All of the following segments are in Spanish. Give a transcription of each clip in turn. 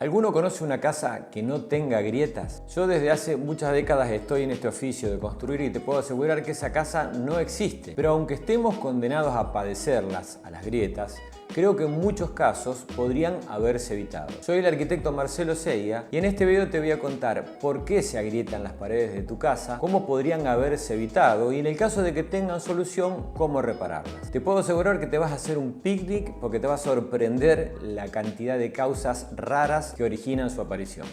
¿Alguno conoce una casa que no tenga grietas? Yo desde hace muchas décadas estoy en este oficio de construir y te puedo asegurar que esa casa no existe. Pero aunque estemos condenados a padecerlas, a las grietas, creo que en muchos casos podrían haberse evitado. Soy el arquitecto Marcelo Seia y en este video te voy a contar por qué se agrietan las paredes de tu casa, cómo podrían haberse evitado y en el caso de que tengan solución, cómo repararlas. Te puedo asegurar que te vas a hacer un picnic porque te va a sorprender la cantidad de causas raras que originan su aparición.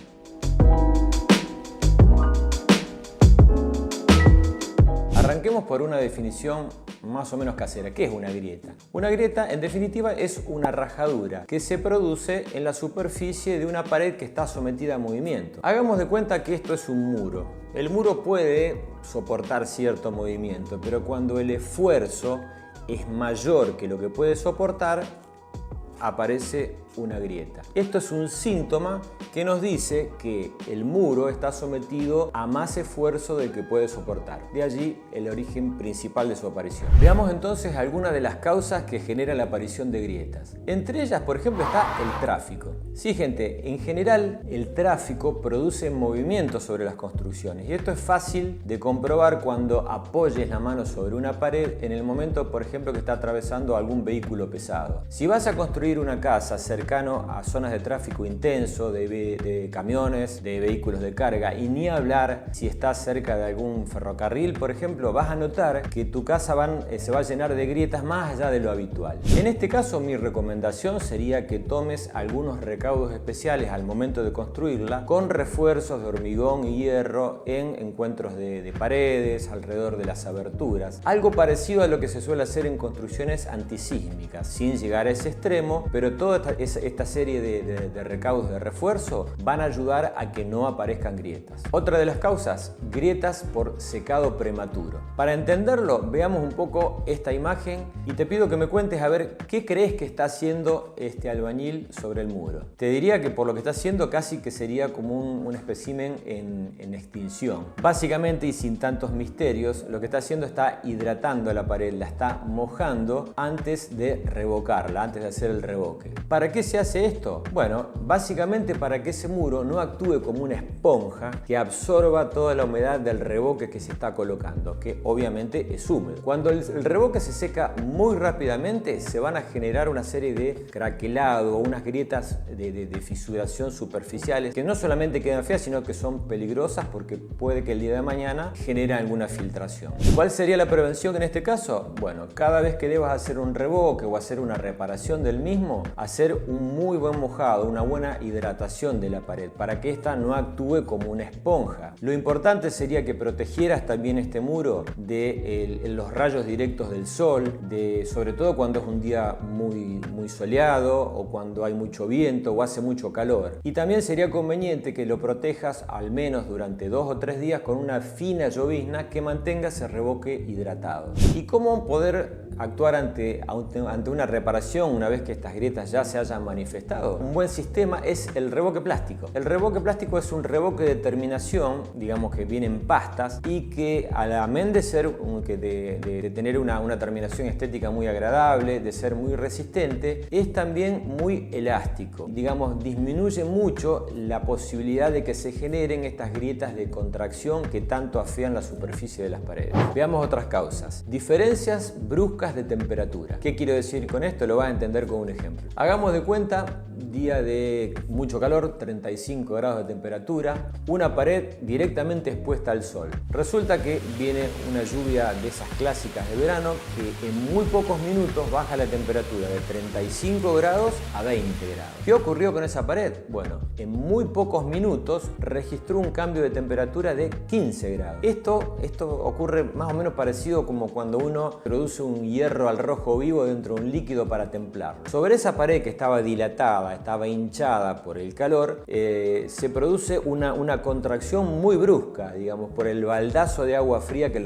Arranquemos por una definición más o menos casera. ¿Qué es una grieta? Una grieta, en definitiva, es una rajadura que se produce en la superficie de una pared que está sometida a movimiento. Hagamos de cuenta que esto es un muro. El muro puede soportar cierto movimiento, pero cuando el esfuerzo es mayor que lo que puede soportar, aparece una grieta. Esto es un síntoma que nos dice que el muro está sometido a más esfuerzo del que puede soportar. De allí el origen principal de su aparición. Veamos entonces algunas de las causas que generan la aparición de grietas. Entre ellas, por ejemplo, está el tráfico. Sí, gente, en general el tráfico produce movimiento sobre las construcciones y esto es fácil de comprobar cuando apoyes la mano sobre una pared en el momento, por ejemplo, que está atravesando algún vehículo pesado. Si vas a construir una casa cercano a zonas de tráfico intenso, de camiones, de vehículos de carga y ni hablar si estás cerca de algún ferrocarril, por ejemplo, vas a notar que tu casa se va a llenar de grietas más allá de lo habitual. En este caso, mi recomendación sería que tomes algunos recaudos especiales al momento de construirla con refuerzos de hormigón y hierro en encuentros de paredes, alrededor de las aberturas. Algo parecido a lo que se suele hacer en construcciones antisísmicas, sin llegar a ese extremo, pero toda esta serie de recaudos de refuerzo van a ayudar a que no aparezcan grietas. Otra de las causas, grietas por secado prematuro. Para entenderlo, veamos un poco esta imagen y te pido que me cuentes a ver qué crees que está haciendo este albañil sobre el muro. Te diría que por lo que está haciendo casi que sería como un espécimen en extinción. Básicamente y sin tantos misterios, lo que está haciendo está hidratando la pared, la está mojando antes de revocarla, antes de hacer el revoque. ¿Para qué se hace esto? Bueno, básicamente para que ese muro no actúe como una esponja que absorba toda la humedad del revoque que se está colocando, que obviamente es húmedo. Cuando el revoque se seca muy rápidamente, se van a generar una serie de craquelado o unas grietas de fisuración superficiales que no solamente quedan feas, sino que son peligrosas porque puede que el día de mañana genere alguna filtración. ¿Cuál sería la prevención en este caso? Bueno, cada vez que debas hacer un revoque o hacer una reparación del mismo, hacer un muy buen mojado, una buena hidratación de la pared para que ésta no actúe como una esponja. Lo importante sería que protegieras también este muro de los rayos directos del sol, sobre todo cuando es un día muy soleado o cuando hay mucho viento o hace mucho calor. Y también sería conveniente que lo protejas al menos durante 2 o 3 días con una fina llovizna que mantenga ese revoque hidratado. ¿Y cómo poder actuar ante una reparación una vez que estas grietas ya se hayan manifestado? Un buen sistema es el revoque plástico. El revoque plástico es un revoque de terminación, digamos que viene en pastas y que amén de ser de tener una terminación estética muy agradable, de ser muy resistente, es también muy elástico. Digamos, disminuye mucho la posibilidad de que se generen estas grietas de contracción que tanto afean la superficie de las paredes. Veamos otras causas. Diferencias bruscas de temperatura. ¿Qué quiero decir con esto? Lo vas a entender con un ejemplo. Hagamos de cuenta, día de mucho calor, 35 grados de temperatura, una pared directamente expuesta al sol. Resulta que viene una lluvia de esas clásicas de verano que en muy pocos minutos baja la temperatura de 35 grados a 20 grados. ¿Qué ocurrió con esa pared? Bueno, en muy pocos minutos registró un cambio de temperatura de 15 grados. Esto ocurre más o menos parecido como cuando uno produce un hierro al rojo vivo dentro de un líquido para templarlo. Sobre esa pared que estaba dilatada, estaba hinchada por el calor, se produce una contracción muy brusca, digamos, por el baldazo de agua fría que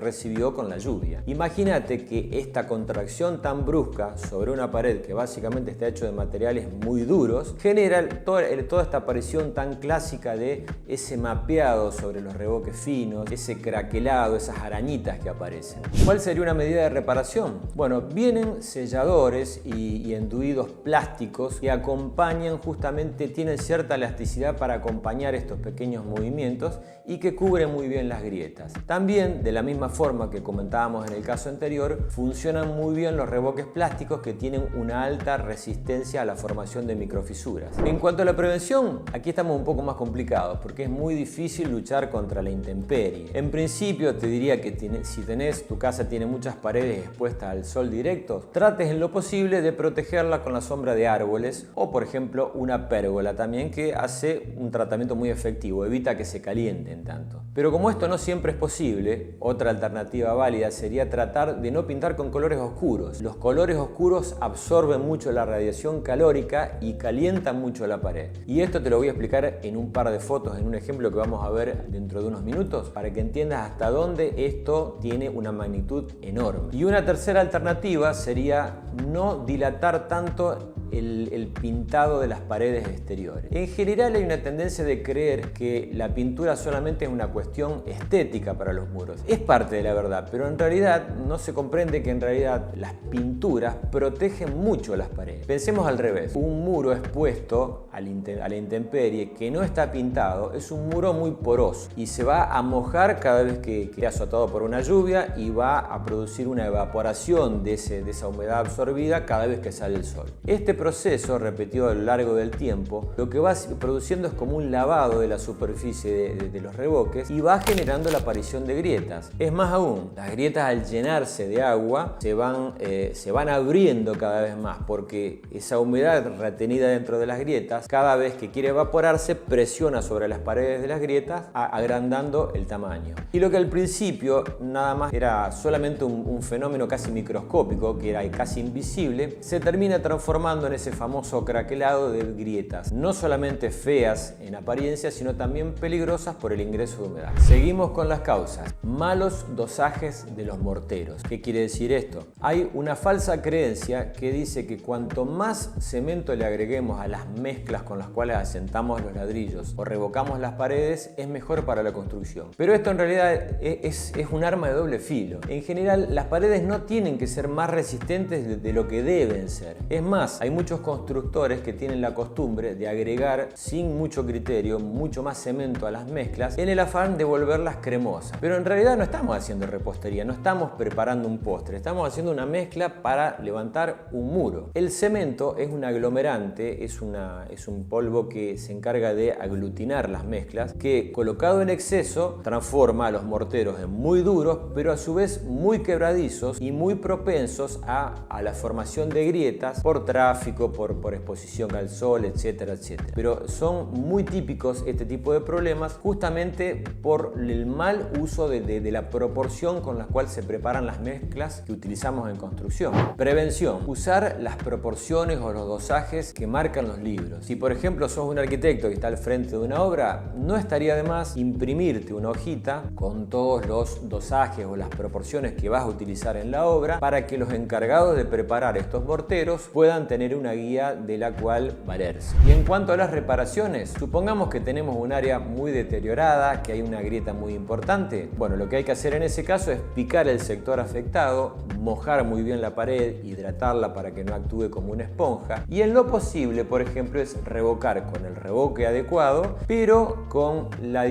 recibió con la lluvia. Imagínate que esta contracción tan brusca sobre una pared que básicamente está hecho de materiales muy duros, genera toda esta aparición tan clásica de ese mapeado sobre los revoques finos, ese craquelado, esas arañitas que aparecen. ¿Cuál sería una medida de reparación? Bueno, vienen selladores y enduidos plásticos que acompañan justamente, tienen cierta elasticidad para acompañar estos pequeños movimientos y que cubren muy bien las grietas. También, de la misma forma que comentábamos en el caso anterior, funcionan muy bien los revoques plásticos que tienen una alta resistencia a la formación de microfisuras. En cuanto a la prevención, aquí estamos un poco más complicados porque es muy difícil luchar contra la intemperie. En principio te diría que si tu casa tiene muchas paredes expuestas al sol directo, trates en lo posible de protegerla con la sombra de árboles o por ejemplo una pérgola también, que hace un tratamiento muy efectivo, evita que se calienten tanto. Pero como esto no siempre es posible, otra alternativa válida sería tratar de no pintar con colores oscuros. Los colores oscuros absorben mucho la radiación calórica y calientan mucho la pared. Y esto te lo voy a explicar en un par de fotos, en un ejemplo que vamos a ver dentro de unos minutos, para que entiendas hasta dónde esto tiene una magnitud enorme. Y una tercera alternativa sería no dilatar tanto el pintado de las paredes exteriores. En general hay una tendencia de creer que la pintura solamente es una cuestión estética para los muros. Es parte de la verdad, pero en realidad no se comprende que en realidad las pinturas protegen mucho las paredes. Pensemos al revés. Un muro expuesto a la intemperie que no está pintado es un muro muy poroso y se va a mojar cada vez que queda azotado por una lluvia y va a producir una evaporación de esa humedad absorbida cada vez que sale el sol. Este proceso, repetido a lo largo del tiempo, lo que va produciendo es como un lavado de la superficie de los revoques y va generando la aparición de grietas. Es más aún, las grietas al llenarse de agua se van abriendo cada vez más porque esa humedad retenida dentro de las grietas, cada vez que quiere evaporarse, presiona sobre las paredes de las grietas, agrandando el tamaño. Y lo que al principio nada más era solamente un fenómeno casi microscópico, que era casi invisible, se termina transformando en ese famoso craquelado de grietas, no solamente feas en apariencia, sino también peligrosas por el ingreso de humedad. Seguimos con las causas. Malos dosajes de los morteros. ¿Qué quiere decir esto? Hay una falsa creencia que dice que cuanto más cemento le agreguemos a las mezclas con las cuales asentamos los ladrillos o revocamos las paredes, es mejor para la construcción. Pero esto en realidad es un arma de doble filo. En general, las paredes no tienen que ser más resistentes de lo que deben ser. Es más, hay muchos constructores que tienen la costumbre de agregar sin mucho criterio mucho más cemento a las mezclas en el afán de volverlas cremosas. Pero en realidad no estamos haciendo repostería, no estamos preparando un postre, estamos haciendo una mezcla para levantar un muro. El cemento es un aglomerante, es un polvo que se encarga de aglutinar las mezclas, que colocado en exceso transforma a los morteros en muy duros, pero a su vez muy quebradizos y muy propensos a la formación de grietas por tráfico, por exposición al sol, etcétera, etcétera. Pero son muy típicos este tipo de problemas justamente por el mal uso de la proporción con la cual se preparan las mezclas que utilizamos en construcción. Prevención. Usar las proporciones o los dosajes que marcan los libros. Si por ejemplo sos un arquitecto que está al frente de una obra, no estaría de más imprimirte una hojita con todos los dosajes o las proporciones que vas a utilizar en la obra para que los encargados de preparar estos morteros puedan tener una guía de la cual valerse. Y en cuanto a las reparaciones, supongamos que tenemos un área muy deteriorada, que hay una grieta muy importante. Bueno, lo que hay que hacer en ese caso es picar el sector afectado, mojar muy bien la pared, hidratarla para que no actúe como una esponja y en lo posible, por ejemplo, es revocar con el revoque adecuado, pero con la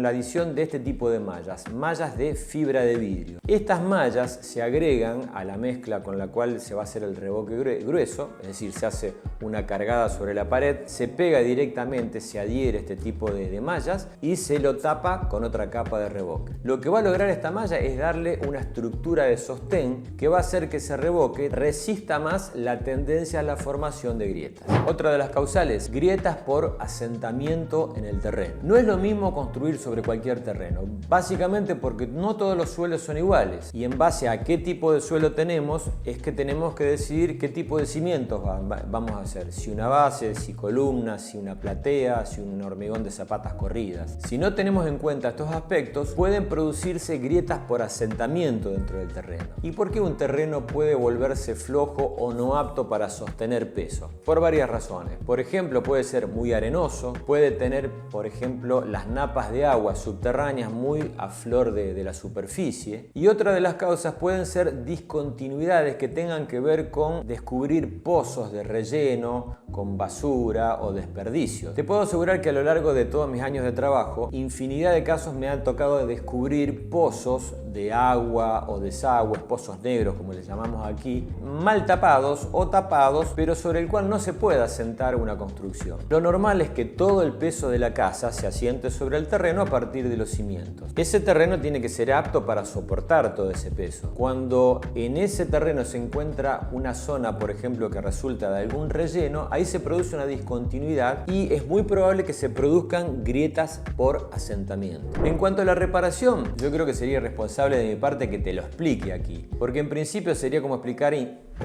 adición de este tipo de mallas de fibra de vidrio. Estas mallas se agregan a la mezcla con la cual se va a hacer el revoque grueso, es decir, se hace una cargada sobre la pared, se pega directamente, se adhiere este tipo de mallas y se lo tapa con otra capa de revoque. Lo que va a lograr esta malla es darle una estructura de sostén que va a hacer que ese revoque resista más la tendencia a la formación de grietas. Otra de las causales, grietas por asentamiento en el terreno. No es lo mismo construir sobre cualquier terreno, básicamente porque no todos los suelos son iguales y en base a qué tipo de suelo tenemos es que tenemos que decidir qué tipo de cimientos vamos a hacer, si una base, si columnas, si una platea, si un hormigón de zapatas corridas. Si no tenemos en cuenta estos aspectos, pueden producirse grietas por asentamiento dentro del terreno. ¿Y por qué un terreno puede volverse flojo o no apto para sostener peso? Por varias razones. Por ejemplo, puede ser muy arenoso, puede tener, por ejemplo, las napas de agua subterráneas muy a flor de la superficie. Y otra de las causas pueden ser discontinuidades que tengan que ver con descubrir pozos pozos de relleno con basura o desperdicios. Te puedo asegurar que a lo largo de todos mis años de trabajo, infinidad de casos me han tocado descubrir pozos de agua o desagües, pozos negros como les llamamos aquí, mal tapados o tapados, pero sobre el cual no se puede asentar una construcción. Lo normal es que todo el peso de la casa se asiente sobre el terreno a partir de los cimientos. Ese terreno tiene que ser apto para soportar todo ese peso. Cuando en ese terreno se encuentra una zona, por ejemplo, que resulta de algún relleno, ahí se produce una discontinuidad y es muy probable que se produzcan grietas por asentamiento. En cuanto a la reparación, yo creo que sería responsable de mi parte que te lo explique aquí, porque en principio sería como explicar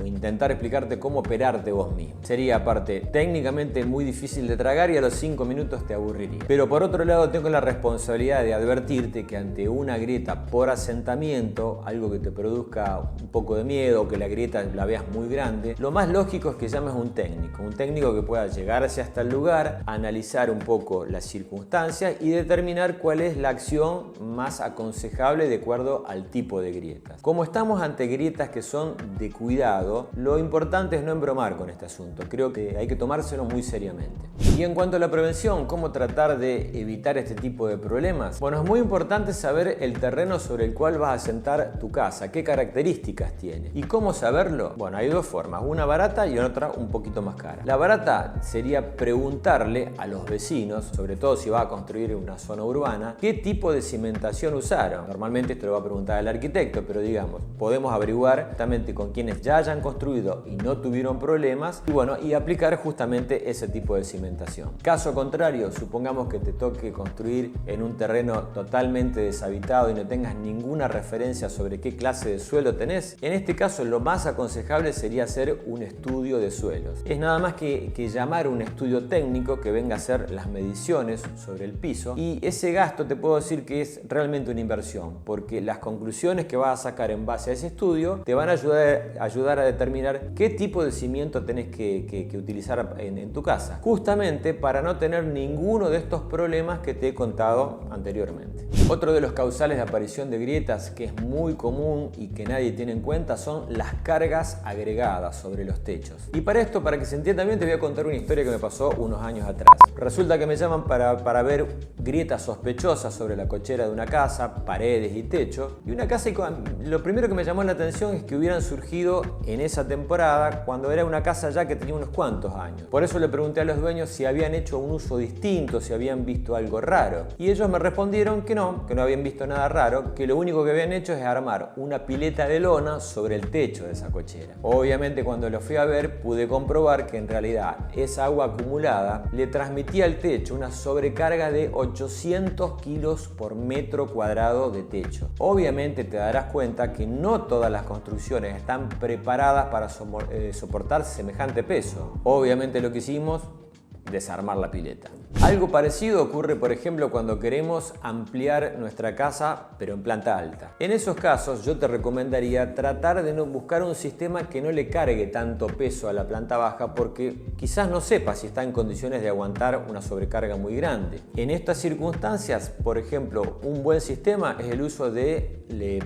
o intentar explicarte cómo operarte vos mismo. Sería aparte técnicamente muy difícil de tragar y a los 5 minutos te aburriría. Pero por otro lado tengo la responsabilidad de advertirte que ante una grieta por asentamiento, algo que te produzca un poco de miedo o que la grieta la veas muy grande, lo más lógico es que llames a un técnico que pueda llegar hasta el lugar, analizar un poco las circunstancias y determinar cuál es la acción más aconsejable de acuerdo al tipo de grietas. Como estamos ante grietas que son de cuidado, lo importante es no embromar con este asunto. Creo que hay que tomárselo muy seriamente. Y en cuanto a la prevención, ¿cómo tratar de evitar este tipo de problemas? Bueno, es muy importante saber el terreno sobre el cual vas a asentar tu casa, qué características tiene. ¿Y cómo saberlo? Bueno, hay dos formas, una barata y otra un poquito más cara. La barata sería preguntarle a los vecinos, sobre todo si va a construir una zona urbana, qué tipo de cimentación usaron. Normalmente esto lo va a preguntar el arquitecto, pero digamos, podemos averiguar justamente con quienes ya hayan construido y no tuvieron problemas y aplicar justamente ese tipo de cimentación. Caso contrario, supongamos que te toque construir en un terreno totalmente deshabitado y no tengas ninguna referencia sobre qué clase de suelo tenés. En este caso lo más aconsejable sería hacer un estudio de suelos. Es nada más que llamar a un estudio técnico que venga a hacer las mediciones sobre el piso y ese gasto te puedo decir que es realmente una inversión porque las conclusiones que vas a sacar en base a ese estudio te van a ayudar a determinar qué tipo de cimiento tenés que utilizar en tu casa. Justamente para no tener ninguno de estos problemas que te he contado anteriormente. Otro de los causales de aparición de grietas que es muy común y que nadie tiene en cuenta son las cargas agregadas sobre los techos. Y para esto, para que se entienda bien, te voy a contar una historia que me pasó unos años atrás. Resulta que me llaman para ver grietas sospechosas sobre la cochera de una casa, paredes y techo. Y una casa, lo primero que me llamó la atención es que hubieran surgido en esa temporada cuando era una casa ya que tenía unos cuantos años. Por eso le pregunté a los dueños si habían hecho un uso distinto, si habían visto algo raro. Y ellos me respondieron que no habían visto nada raro, que lo único que habían hecho es armar una pileta de lona sobre el techo de esa cochera. Obviamente cuando lo fui a ver pude comprobar que en realidad esa agua acumulada le transmitía al techo una sobrecarga de 800 kilos por metro cuadrado de techo. Obviamente te darás cuenta que no todas las construcciones están preparadas para soportar semejante peso. Obviamente lo que hicimos, desarmar la pileta. Algo parecido ocurre, por ejemplo, cuando queremos ampliar nuestra casa, pero en planta alta. En esos casos, yo te recomendaría tratar de buscar un sistema que no le cargue tanto peso a la planta baja, porque quizás no sepa si está en condiciones de aguantar una sobrecarga muy grande. En estas circunstancias, por ejemplo, un buen sistema es el uso de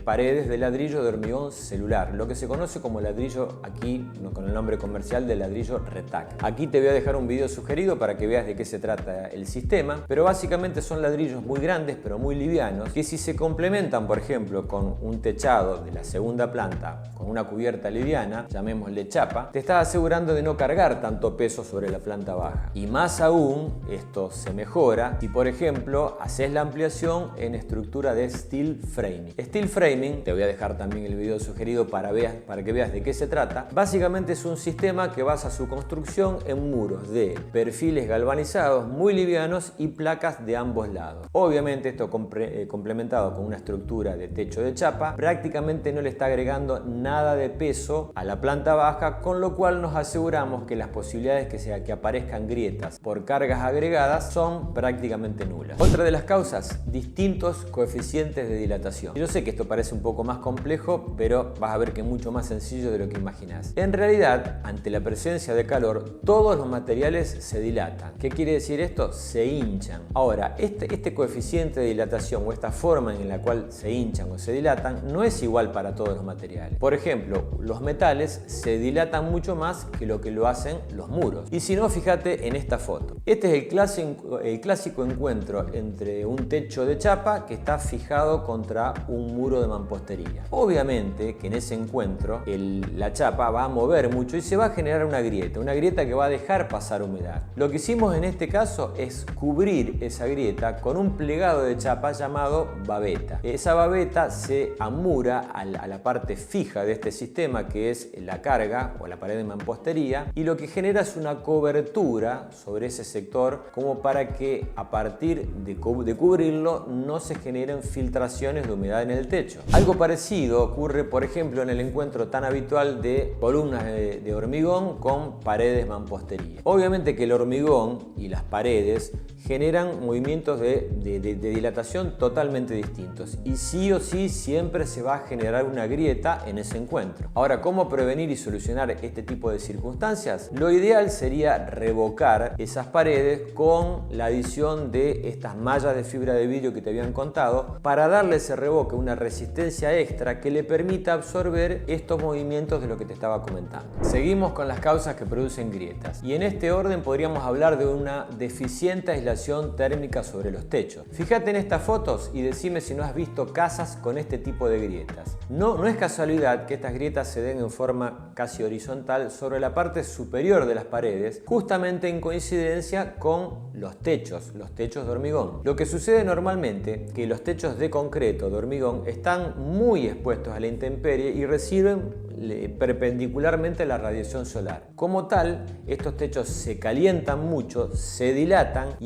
paredes de ladrillo de hormigón celular, lo que se conoce como ladrillo, aquí con el nombre comercial de ladrillo Retac. Aquí te voy a dejar un video sugerido para que veas de qué se trata el sistema, pero básicamente son ladrillos muy grandes pero muy livianos que si se complementan, por ejemplo, con un techado de la segunda planta con una cubierta liviana, llamémosle chapa, te estás asegurando de no cargar tanto peso sobre la planta baja. Y más aún, esto se mejora si, por ejemplo, haces la ampliación en estructura de steel framing. Steel framing, te voy a dejar también el video sugerido para que veas de qué se trata. Básicamente es un sistema que basa su construcción en muros de perfiles galvanizados muy livianos y placas de ambos lados. Obviamente esto complementado con una estructura de techo de chapa, prácticamente no le está agregando nada de peso a la planta baja, con lo cual nos aseguramos que las posibilidades que aparezcan grietas por cargas agregadas son prácticamente nulas. Otra de las causas, distintos coeficientes de dilatación. Yo sé que esto parece un poco más complejo, pero vas a ver que es mucho más sencillo de lo que imaginas. En realidad, ante la presencia de calor, todos los materiales se dilatan. ¿Qué quiere decir esto? esto? Se hinchan. Ahora, este coeficiente de dilatación o esta forma en la cual se hinchan o se dilatan no es igual para todos los materiales. Por ejemplo, los metales se dilatan mucho más que lo hacen los muros. Y si no, fíjate en esta foto. Este es el clásico encuentro entre un techo de chapa que está fijado contra un muro de mampostería. Obviamente que en ese encuentro la chapa va a mover mucho y se va a generar una grieta que va a dejar pasar humedad. Lo que hicimos en este caso es cubrir esa grieta con un plegado de chapa llamado babeta. Esa babeta se amura a la parte fija de este sistema, que es la carga o la pared de mampostería, y lo que genera es una cobertura sobre ese sector como para que a partir de cubrirlo no se generen filtraciones de humedad en el techo. Algo parecido ocurre, por ejemplo, en el encuentro tan habitual de columnas de hormigón con paredes mampostería. Obviamente que el hormigón y las paredes generan movimientos de dilatación totalmente distintos y sí o sí siempre se va a generar una grieta en ese encuentro. Ahora, ¿cómo prevenir y solucionar este tipo de circunstancias? Lo ideal sería revocar esas paredes con la adición de estas mallas de fibra de vidrio que te habían contado para darle ese revoque, una resistencia extra que le permita absorber estos movimientos de lo que te estaba comentando. Seguimos con las causas que producen grietas y en este orden podríamos hablar de una deficiente aislación térmica sobre los techos. Fíjate en estas fotos y decime si no has visto casas con este tipo de grietas. No es casualidad que estas grietas se den en forma casi horizontal sobre la parte superior de las paredes, justamente en coincidencia con los techos de hormigón. Lo que sucede normalmente es que los techos de concreto de hormigón están muy expuestos a la intemperie y reciben perpendicularmente la radiación solar. Como tal, estos techos se calientan mucho, se dilatan,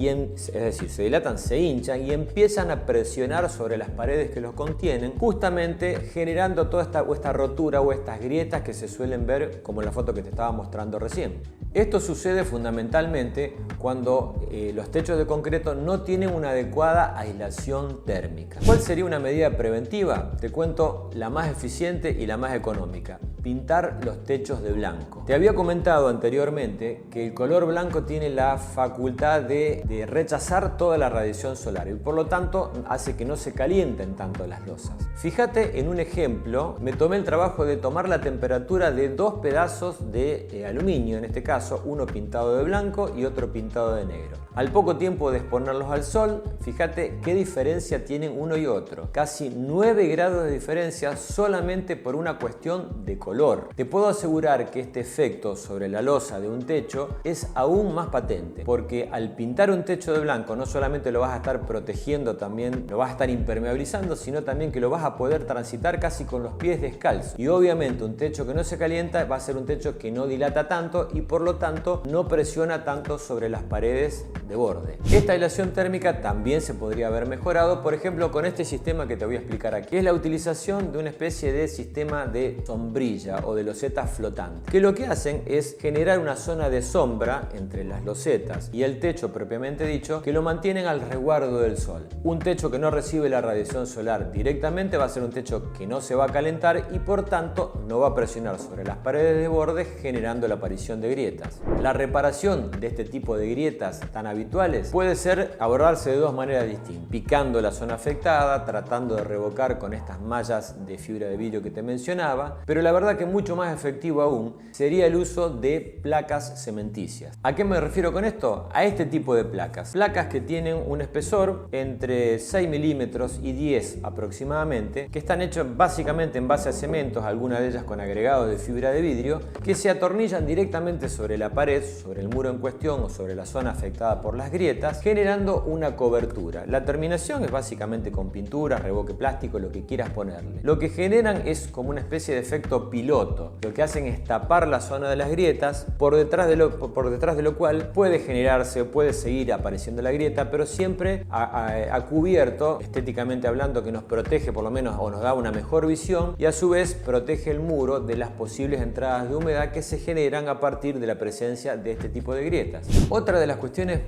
se hinchan y empiezan a presionar sobre las paredes que los contienen, justamente generando toda esta rotura o estas grietas que se suelen ver como en la foto que te estaba mostrando recién. Esto sucede fundamentalmente cuando los techos de concreto no tienen una adecuada aislación térmica. ¿Cuál sería una medida preventiva? Te cuento la más eficiente y la más económica. Pintar los techos de blanco. Te había comentado anteriormente que el color blanco tiene la facultad de rechazar toda la radiación solar y por lo tanto hace que no se calienten tanto las losas. Fíjate en un ejemplo, me tomé el trabajo de tomar la temperatura de dos pedazos de aluminio, en este caso uno pintado de blanco y otro pintado de negro. Al poco tiempo de exponerlos al sol, fíjate qué diferencia tienen uno y otro. Casi 9 grados de diferencia solamente por una cuestión de color. Te puedo asegurar que este efecto sobre la losa de un techo es aún más patente, porque al pintar un techo de blanco no solamente lo vas a estar protegiendo, también lo vas a estar impermeabilizando, sino también que lo vas a poder transitar casi con los pies descalzos. Y obviamente un techo que no se calienta va a ser un techo que no dilata tanto y por lo tanto no presiona tanto sobre las paredes de borde. Esta aislación térmica también se podría haber mejorado, por ejemplo, con este sistema que te voy a explicar aquí. Es la utilización de una especie de sistema de sombrilla o de losetas flotantes, que lo que hacen es generar una zona de sombra entre las losetas y el techo propiamente dicho, que lo mantienen al resguardo del sol. Un techo que no recibe la radiación solar directamente va a ser un techo que no se va a calentar y por tanto no va a presionar sobre las paredes de borde, generando la aparición de grietas. La reparación de este tipo de grietas tan habituales puede abordarse de dos maneras distintas: picando la zona afectada, tratando de revocar con estas mallas de fibra de vidrio que te mencionaba, pero la verdad que mucho más efectivo aún sería el uso de placas cementicias. ¿A qué me refiero con esto? A este tipo de placas que tienen un espesor entre 6 milímetros y 10 aproximadamente, que están hechas básicamente en base a cementos, algunas de ellas con agregados de fibra de vidrio, que se atornillan directamente sobre la pared, sobre el muro en cuestión o sobre la zona afectada por las grietas, generando una cobertura. La terminación es básicamente con pintura, revoque plástico, lo que quieras ponerle. Lo que generan es como una especie de efecto piloto. Lo que hacen es tapar la zona de las grietas, por detrás de lo cual puede generarse o puede seguir apareciendo la grieta, pero siempre a cubierto, estéticamente hablando, que nos protege por lo menos o nos da una mejor visión y a su vez protege el muro de las posibles entradas de humedad que se generan a partir de la presencia de este tipo de grietas. Otra de las cuestiones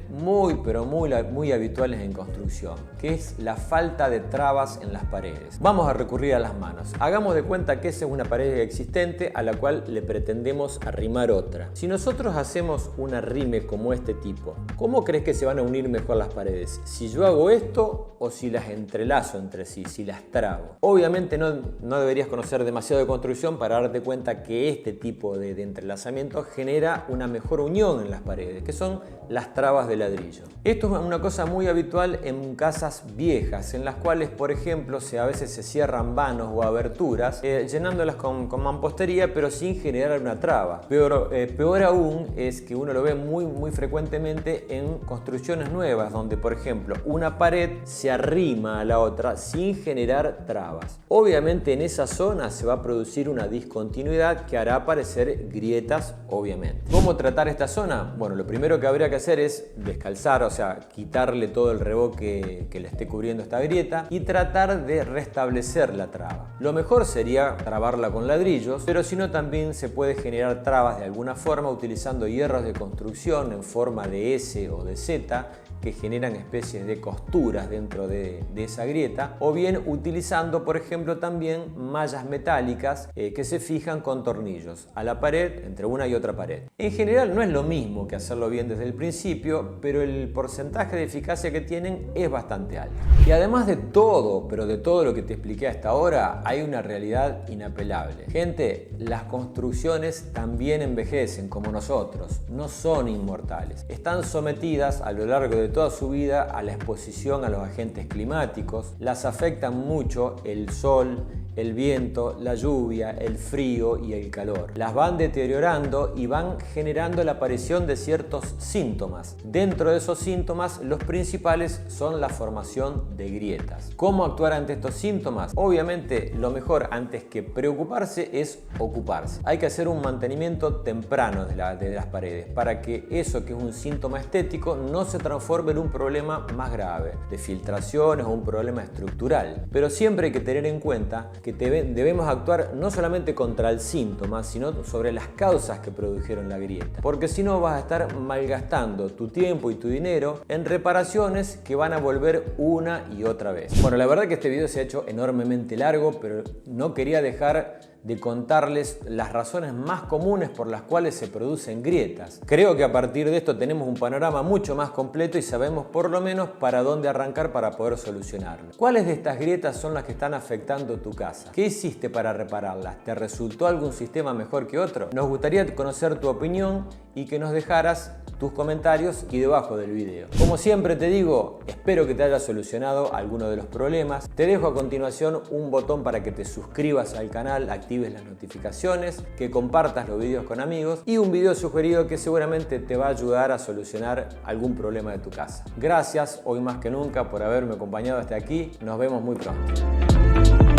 pero muy habituales en construcción, que es la falta de trabas en las paredes. Vamos a recurrir a las manos. Hagamos de cuenta que esa es una pared existente a la cual le pretendemos arrimar otra. Si nosotros hacemos un arrime como este tipo, ¿cómo crees que se van a unir mejor las paredes? Si yo hago esto o si las entrelazo entre sí, si las trabo. Obviamente no deberías conocer demasiado de construcción para darte cuenta que este tipo de entrelazamiento genera una mejor unión en las paredes, que son las trabas de ladrillo. Esto es una cosa muy habitual en casas viejas, en las cuales, por ejemplo, a veces se cierran vanos o aberturas, llenándolas con mampostería, pero sin generar una traba. Peor aún es que uno lo ve muy frecuentemente en construcciones nuevas, donde, por ejemplo, una pared se arrima a la otra sin generar trabas. Obviamente en esa zona se va a producir una discontinuidad que hará aparecer grietas, obviamente. ¿Cómo tratar esta zona? Bueno, lo primero que habría que hacer es descalzar, o sea, quitarle todo el revoque que le esté cubriendo esta grieta y tratar de restablecer la traba. Lo mejor sería trabarla con ladrillos, pero si no, también se puede generar trabas de alguna forma utilizando hierros de construcción en forma de S o de Z, que generan especies de costuras dentro de esa grieta, o bien utilizando, por ejemplo, también mallas metálicas que se fijan con tornillos a la pared, entre una y otra pared. En general no es lo mismo que hacerlo bien desde el principio, pero el porcentaje de eficacia que tienen es bastante alto. Y además de todo, pero de todo lo que te expliqué hasta ahora, hay una realidad inapelable. Gente, las construcciones también envejecen como nosotros, no son inmortales. Están sometidas a lo largo de toda su vida a la exposición a los agentes climáticos, las afectan mucho el sol, el viento, la lluvia, el frío y el calor. Las van deteriorando y van generando la aparición de ciertos síntomas. Dentro de esos síntomas, los principales son la formación de grietas. ¿Cómo actuar ante estos síntomas? Obviamente, lo mejor antes que preocuparse es ocuparse. Hay que hacer un mantenimiento temprano de las paredes para que eso que es un síntoma estético no se transforme en un problema más grave, de filtraciones o un problema estructural. Pero siempre hay que tener en cuenta que debemos actuar no solamente contra el síntoma, sino sobre las causas que produjeron la grieta. Porque si no vas a estar malgastando tu tiempo y tu dinero en reparaciones que van a volver una y otra vez. Bueno, la verdad que este video se ha hecho enormemente largo, pero no quería dejar de contarles las razones más comunes por las cuales se producen grietas. Creo que a partir de esto tenemos un panorama mucho más completo y sabemos por lo menos para dónde arrancar para poder solucionarlo. ¿Cuáles de estas grietas son las que están afectando tu casa? ¿Qué hiciste para repararlas? ¿Te resultó algún sistema mejor que otro? Nos gustaría conocer tu opinión y que nos dejaras tus comentarios aquí debajo del video. Como siempre te digo, espero que te haya solucionado alguno de los problemas. Te dejo a continuación un botón para que te suscribas al canal, actives las notificaciones, que compartas los videos con amigos y un video sugerido que seguramente te va a ayudar a solucionar algún problema de tu casa. Gracias hoy más que nunca por haberme acompañado hasta aquí. Nos vemos muy pronto.